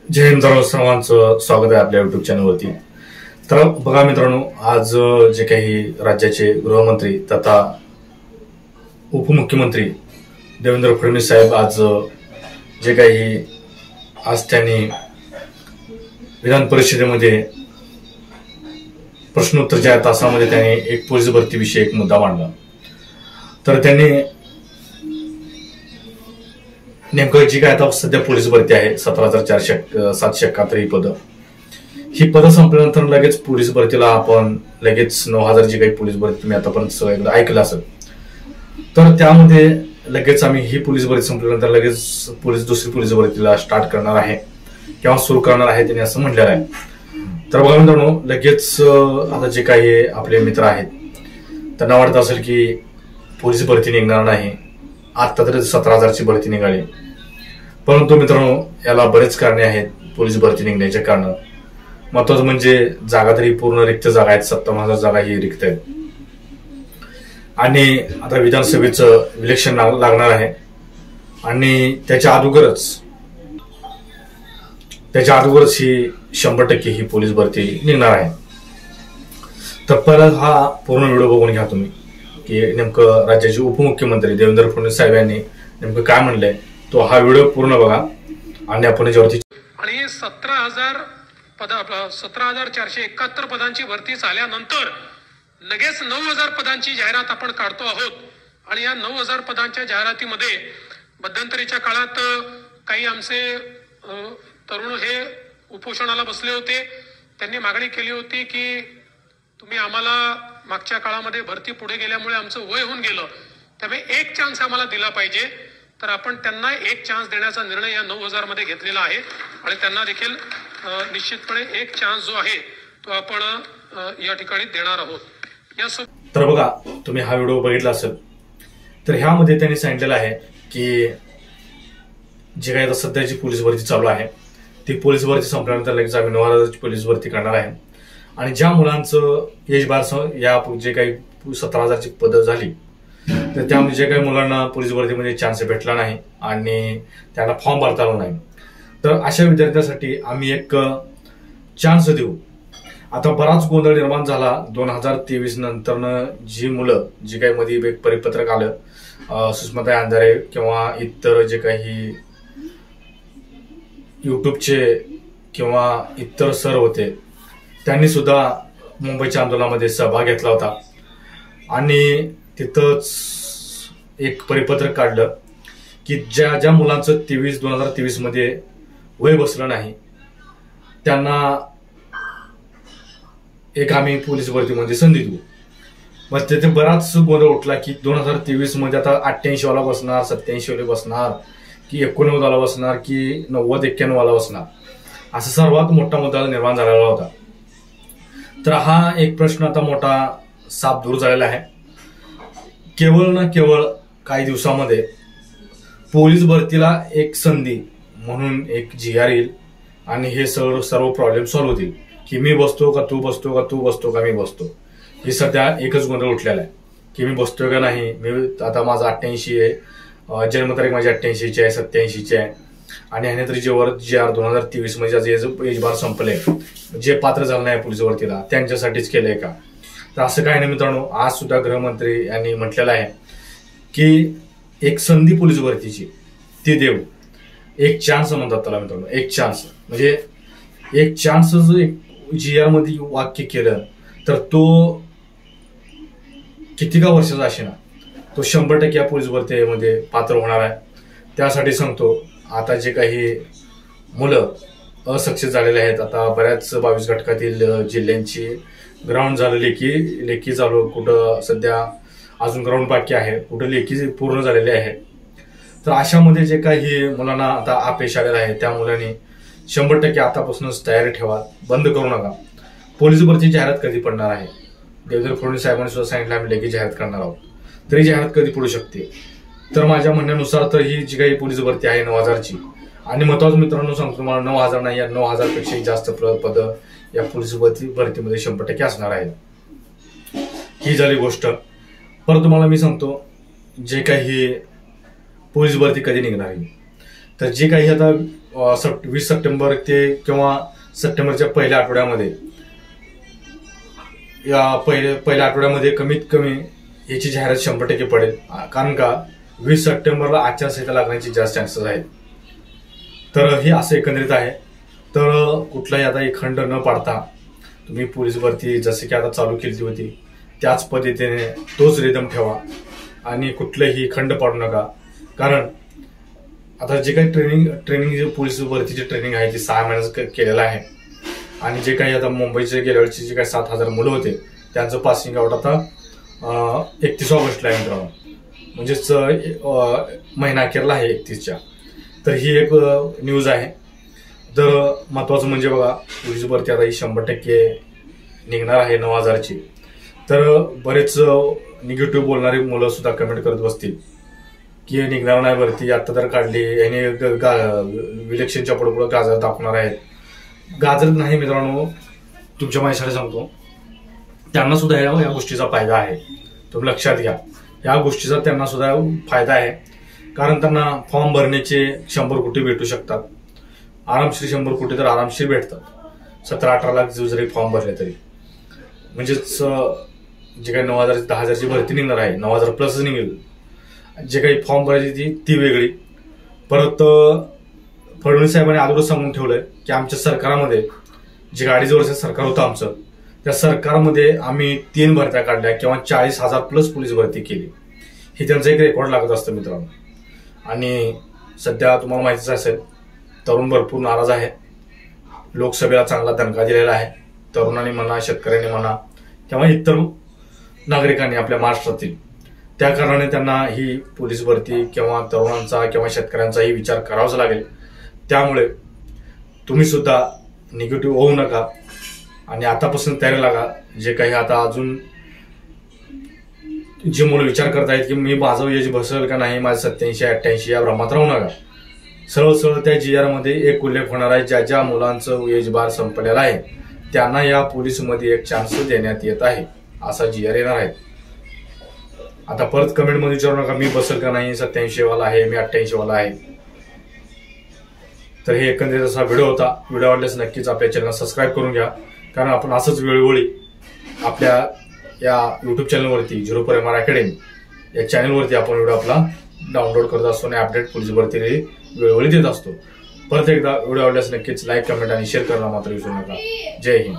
जय हिंद सर्वांचं स्वागत आहे आपल्या युट्यूब चॅनलवरती। तर बघा मित्रांनो, आज जे काही राज्याचे गृहमंत्री तथा उपमुख्यमंत्री देवेंद्र फडणवीस साहेब आज जे काही त्यांनी विधान परिषदेमध्ये प्रश्नोत्तरच्या तासामध्ये त्यांनी एक पोलीस भरती विषयी एक मुद्दा मांडला। तर त्यांनी नेमकं जी काय आता सध्या पोलीस भरती आहे 17,771 ही पद संपल्यानंतर लगेच पोलीस भरतीला आपण लगेच 9,000 जी काही पोलीस भरती तुम्ही आतापर्यंत सगळं ऐकलं असेल, तर त्यामध्ये लगेच आम्ही ही पोलीस भरती संपल्यानंतर लगेच दुसरी पोलीस भरतीला स्टार्ट करणार आहे किंवा सुरू करणार आहे त्यांनी असं म्हटलेलं आहे। तर बघा मित्रांनो, लगेच आता जे काही आपले मित्र आहेत त्यांना वाटत असेल की पोलीस भरती निघणार नाही, आता तरी 17,000ची भरती निघाली, परंतु मित्रांनो याला बरेच कारणे आहेत पोलीस भरती निघण्याचे कारण। महत्वाचं म्हणजे जागा तरी पूर्ण रिक्त जागा आहेत, 57,000 जागा ही रिक्त आहेत आणि आता विधानसभेचं इलेक्शन लागणार आहे आणि त्याच्या अगोदरच ही 100% ही पोलीस भरती निघणार आहे। तर पहिला हा पूर्ण व्हिडिओ बघून घ्या तुम्ही की नेमकं राज्याचे उपमुख्यमंत्री देवेंद्र फडणवीस साहेब यांनी नेमकं काय म्हणलंय, तो हा व्हिडिओ पूर्ण बघा आणि आपण याच्यावरती। आणि 17,471 पदांची भरती झाल्यानंतर लगेच 9,000 पदांची जाहिरात आपण काढतो आहोत आणि या 9,000 पदांच्या जाहिरातीमध्ये मध्यंतरीच्या काळात काही आमचे तरुण हे उपोषणाला बसले होते। त्यांनी मागणी केली होती की तुम्ही आम्हाला मागच्या काळामध्ये भरती पुढे गेल्यामुळे आमचं वय होऊन गेलं, त्यामुळे एक चान्स आम्हाला दिला पाहिजे। तर आपण त्यांना एक चान्स देण्याचा निर्णय या 9,000 मध्ये घेतलेला आहे आणि त्यांना देखील निश्चितपणे एक चान्स जो आहे तो आपण या ठिकाणी देणार आहोत। तर बघा, तुम्ही हा व्हिडिओ बघितला असेल, तर ह्यामध्ये त्यांनी सांगितलेलं आहे की जे काही आता सध्याची पोलीस भरती चालू आहे ती पोलीस भरती संपल्यानंतर लगेच आम्ही 9,000ची पोलीस भरती करणार आहे आणि ज्या मुलांचं एज बार या जे काही 17,000ची पदं झाली तर त्यामध्ये जे काही मुलांना पोलीस भरतीमध्ये चान्स भेटला नाही आणि त्यांना फॉर्म भरता आला नाही, तर अशा विद्यार्थ्यांसाठी आम्ही एक चान्स देऊ। आता बराच गोंधळ निर्माण झाला 2023 नंतर जी मुलं जी काही मध्ये एक परिपत्रक आलं, सुषमाताई अंधारे किंवा इतर जे काही युट्यूबचे किंवा इतर सर होते त्यांनी सुद्धा मुंबईच्या आंदोलनामध्ये सहभाग घेतला होता आणि तिथंच एक परिपत्रक काढलं की ज्या मुलांचं 2023 मध्ये वय बसलं नाही त्यांना एक आम्ही पोलीस भरतीमध्ये संधी देऊ। मग तिथे बराच गोंधळ उठला की 2023 मध्ये आता 88 वाला बसणार, 87 वाला बसणार की 89 वाला बसणार की 90-91 वाला बसणार, असा सर्वात मोठा मुद्दा निर्माण झालेला होता। तर हा एक प्रश्न आता मोठा साप दूर झालेला आहे। केवळ ना केवळ काही दिवसामध्ये पोलीस भरतीला एक संधी म्हणून एक GR येईल आणि हे सर्व प्रॉब्लेम सॉल्व्ह होतील की मी बसतो का तू बसतो का तू बसतो का मी बसतो। हे सध्या एकच गोंधळ उठलेला आहे की मी बसतोय का नाही। मी आता माझा 88 आहे, जन्मतारीख माझी 88ची आहे, 87ची आहे आणि ह्याने तरी GR 2023 मध्ये एज बार संपले, जे पात्र झालं नाही पोलीस भरतीला त्यांच्यासाठीच केलंय का। तर असं काही नाही मित्रांनो, आज सुद्धा गृहमंत्री यांनी म्हटलेलं आहे की एक संधी पोलीस भरतीची ती देऊ, एक चान्स म्हणतात त्याला मित्रांनो। एक चान्स म्हणजे एक चान्स GR मध्ये वाक्य केलं तर तो किती का वर्षाचा असेना तो 100% या पोलीस भरतीमध्ये पात्र होणार आहे। त्यासाठी सांगतो, आता जे काही मुलं असक्षम झालेले आहेत, आता बऱ्याच 22 घटकातील जिल्ह्यांची ग्राउंड झालं, लेखी चालू, कुठं सध्या अजून ग्राउंड बाकी आहे, कुठं लेखी पूर्ण झालेले आहे। तर अशामध्ये जे काही मुलांना आता अपयश आलेलं आहे त्या मुलांनी 100% आतापासूनच तयारी ठेवा, बंद करू नका। पोलीस भरती जाहिरात कधी पडणार आहे, देवेंद्र फडणवीस साहेबांनी सुद्धा सांगितलं आम्ही लेखी जाहिरात करणार आहोत, तरी जाहिरात कधी पडू शकते। तर माझ्या म्हणण्यानुसार तर ही जी काही पोलीस भरती आहे 9,000ची आणि महत्वाचं मित्रांनो सांगतो तुम्हाला, 9,000 नाही, 9,000 पेक्षा जास्त पद या पोलीस भरतीमध्ये 100% असणार आहेत। ही झाली गोष्ट। परत तुम्हाला मी सांगतो, जे काही पोलीस भरती कधी निघणार आहे तर जे काही आता 20 सप्टेंबर ते किंवा सप्टेंबरच्या पहिल्या आठवड्यामध्ये या पहिल्या आठवड्यामध्ये कमीत कमी याची जाहिरात 100% पडेल. कारण का 20 सप्टेंबरला आचारसंहिता लागण्याचे जास्त चान्सेस आहेत. तर हे असं एकंदरीत आहे. तर कुठलाही आता खंड न पाडता तुम्ही पोलीस भरती जसे की आता चालू केली होती त्याच पद्धतीने तोच रिदम ठेवा आणि कुठलेही खंड पाडू नका. कारण आता जे काही ट्रेनिंग पोलीस भरतीची ट्रेनिंग आहे ती 6 महिन्याचं केलेलं आहे. आणि जे काही आता मुंबईचे गेल्या वर्षी जे काही 7,000 मुलं होते त्यांचं पासिंग आउट आता 31 ऑगस्टला आहे मित्रांनो, म्हणजेच महिना अखेरला आहे 31च्या. तर ही एक न्यूज आहे. तर महत्वाचं म्हणजे बघा पोलीस भरती आता ही 100% निघणार आहे 9,000ची. तर बरेच निगेटिव्ह बोलणारी मुलं सुद्धा कमेंट करत बसतील की निघणार नाही भरती, आता तर काढली, याने इलेक्शनच्या पुढे गाजर दाखवणार आहेत. गाजर नाही मित्रांनो, तुमच्या माहितीसाठी सांगतो, त्यांना सुद्धा या गोष्टीचा फायदा आहे. तुम्ही लक्षात घ्या, या गोष्टीचा त्यांना सुद्धा फायदा आहे. कारण त्यांना फॉर्म भरण्याचे 100 कोटी भेटू शकतात. आरामशीर 100 कोटी तर आरामशीर भेटतात. 17-18 लाख जरी फॉर्म भरले तरी. म्हणजेच जे काही 9,000 10,000ची भरती निघणार आहे, 9,000 प्लस निघेल. जे काही फॉर्म भरायची ती वेगळी. परत फडणवीस साहेबांनी अगोदर सांगून ठेवलंय की आमच्या सरकारमध्ये जे अडीच सरकार होतं आमचं, त्या सरकारमध्ये आम्ही 3 भरत्या काढल्या किंवा 40,000 प्लस पोलीस भरती केली. हे त्यांचं एक रेकॉर्ड लागत असतं मित्रांनो. आणि सध्या तुम्हाला माहितीच असेल तरुण भरपूर नाराज आहे. लोकसभेला चांगला दणका दिलेला आहे. तरुणांनी म्हणा, शेतकऱ्यांनी म्हणा किंवा इतर नागरिकांनी आपल्या महाराष्ट्रातील. त्या कारणाने त्यांना ही पोलीस भरती किंवा तरुणांचा किंवा शेतकऱ्यांचाही विचार करावाच लागेल. त्यामुळे तुम्ही सुद्धा निगेटिव्ह होऊ नका आणि आतापासून तयारी लागा. जे काही आता अजून जे मुलं विचार करतायत की मी माझं एज बसेल का नाही, माझं 87-88 या भ्रमात राहू नका. सरळ त्या GR मध्ये एक उल्लेख होणार आहे, ज्या ज्या मुलांचं एज बार संपलेला आहे त्यांना या पोलीसमध्ये एक चान्स देण्यात येत आहे, असा GR येणार आहे. आता परत कमेंट मध्ये विचारू नका मी बसेल का नाही, 87 वाला आहे, मी 88 वाला आहे. तर हे एकंदरीत असा व्हिडिओ होता. व्हिडिओ आवडल्यास नक्कीच आपल्या चॅनलला सबस्क्राईब करून घ्या. कारण आपण असंच वेळोवेळी आपल्या या युट्यूब चॅनलवरती 04 MR अकॅडमी या चॅनलवरती आपण व्हिडिओ आपला डाउनलोड करत असतो आणि अपडेट पोलीस भरती वेळोवेळी देत असतो. परत एकदा व्हिडिओ आवडल्यास नक्कीच लाईक, कमेंट आणि शेअर करायला मात्र विसरू नका. जय हिंद.